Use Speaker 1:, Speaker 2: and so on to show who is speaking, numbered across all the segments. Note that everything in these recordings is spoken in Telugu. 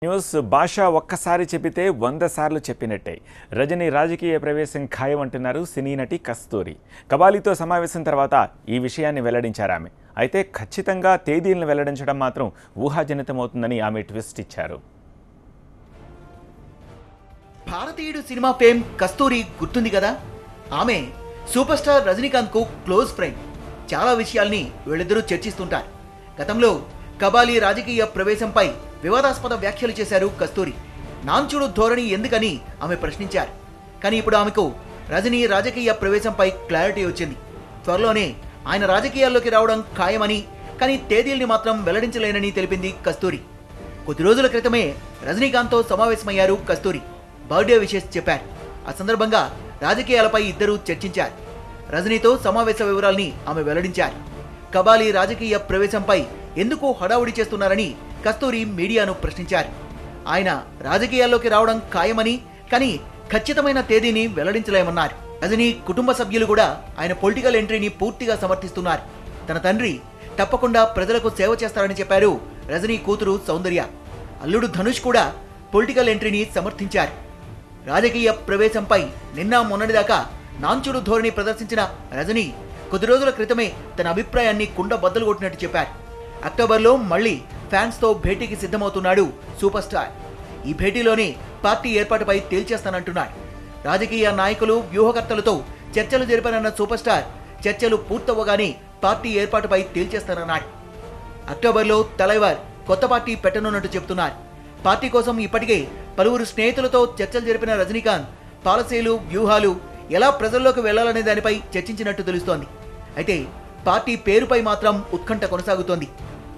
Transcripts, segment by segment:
Speaker 1: న్యూస్ భాష ఒక్కసారి చెప్పితే 100 సార్లు చెప్పినట్టే రజనీ రాజకీయ ప్రవేశం ఖాయం అంటున్నారు సినీ నటి కస్తూరి. కబాలీతో సమావేశం తర్వాత ఈ విషయాన్ని వెల్లడించారు ఆమె. అయితే ఖచ్చితంగా తేదీలను వెల్లడించడం మాత్రం ఊహాజనితమవుతుందని ఆమె ట్విస్ట్ ఇచ్చారు.
Speaker 2: భారతీయుడు సినిమా ఫేమ్ కస్తూరి గుర్తుంది కదా. ఆమె సూపర్ స్టార్ రజనీకాంత్ కు క్లోజ్ ఫ్రెండ్. చాలా విషయాల్ని వీళ్ళిద్దరూ చర్చిస్తుంటారు. గతంలో కబాలీ రాజకీయ ప్రవేశంపై వివాదాస్పద వ్యాఖ్యలు చేశారు కస్తూరి. నాంచుడు ధోరణి ఎందుకని ఆమె ప్రశ్నించారు. కానీ ఇప్పుడు ఆమెకు రజనీ రాజకీయ ప్రవేశంపై క్లారిటీ వచ్చింది. త్వరలోనే ఆయన రాజకీయాల్లోకి రావడం ఖాయమని, కానీ తేదీల్ని మాత్రం వెల్లడించలేనని తెలిపింది కస్తూరి. కొద్ది రోజుల క్రితమే రజనీకాంత్తో సమావేశమయ్యారు కస్తూరి. బర్త్డే విషెస్ చెప్పారు. ఆ సందర్భంగా రాజకీయాలపై ఇద్దరూ చర్చించారు. రజనీతో సమావేశ వివరాల్ని ఆమె వెల్లడించారు. కబాలీ రాజకీయ ప్రవేశంపై ఎందుకు హడావుడి చేస్తున్నారని కస్తూరి మీడియాను ప్రశ్నించారు. ఆయన రాజకీయాల్లోకి రావడం ఖాయమని, కానీ ఖచ్చితమైన తేదీని వెల్లడించలేమన్నారు. రజనీ కుటుంబ సభ్యులు కూడా ఆయన పొలిటికల్ ఎంట్రీని పూర్తిగా సమర్థిస్తున్నారు. తన తండ్రి తప్పకుండా ప్రజలకు సేవ చేస్తారని చెప్పారు రజనీ కూతురు సౌందర్య. అల్లుడు ధనుష్ కూడా పొలిటికల్ ఎంట్రీని సమర్థించారు. రాజకీయ ప్రవేశంపై నిన్న మొన్నటిదాకా నాంచుడు ధోరణి ప్రదర్శించిన రజనీ కొద్ది రోజుల క్రితమే తన అభిప్రాయాన్ని కుండ బద్దలు కొట్టినట్టు చెప్పారు. అక్టోబర్లో మళ్లీ ఫ్యాన్స్తో భేటీకి సిద్ధమవుతున్నాడు సూపర్ స్టార్. ఈ భేటీలోనే పార్టీ ఏర్పాటుపై తేల్చేస్తానంటున్నాడు. రాజకీయ నాయకులు, వ్యూహకర్తలతో చర్చలు జరిపానన్న సూపర్ స్టార్ చర్చలు పూర్తవగానే పార్టీ ఏర్పాటుపై తేల్చేస్తానన్నాడు. అక్టోబర్లో తలైవార్ కొత్త పార్టీ పెట్టనున్నట్టు చెబుతున్నారు. పార్టీ కోసం ఇప్పటికే పలువురు స్నేహితులతో చర్చలు జరిపిన రజనీకాంత్ పాలసీలు, వ్యూహాలు ఎలా ప్రజల్లోకి వెళ్లాలనే దానిపై చర్చించినట్టు తెలుస్తోంది. అయితే పార్టీ పేరుపై మాత్రం ఉత్కంఠ కొనసాగుతోంది.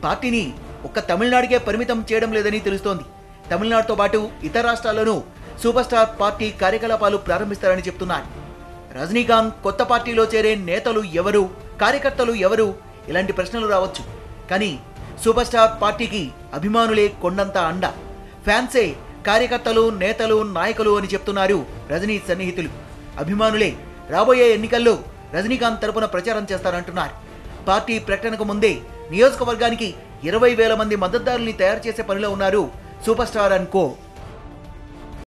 Speaker 2: పార్టీని ఒక్క తమిళనాడుకే పరిమితం చేయడం లేదని తెలుస్తోంది. తమిళనాడుతో పాటు ఇతర రాష్ట్రాల్లోనూ సూపర్ స్టార్ పార్టీ కార్యకలాపాలు ప్రారంభిస్తారని చెప్తున్నారు. రజనీకాంత్ కొత్త పార్టీలో చేరే నేతలు ఎవరు, కార్యకర్తలు ఎవరు, ఇలాంటి ప్రశ్నలు రావచ్చు. కానీ సూపర్ స్టార్ పార్టీకి అభిమానులే కొండంత అండ. ఫ్యాన్సే కార్యకర్తలు, నేతలు, నాయకులు అని చెప్తున్నారు రజనీ సన్నిహితులు. అభిమానులే రాబోయే ఎన్నికల్లో రజనీకాంత్ తరపున ప్రచారం చేస్తారంటున్నారు. పార్టీ ప్రకటనకు ముందే నియోజకవర్గానికి 20,000 మంది మద్దతుదారుల్ని తయారు చేసే పనిలో ఉన్నారు సూపర్ స్టార్ అండ్ కో.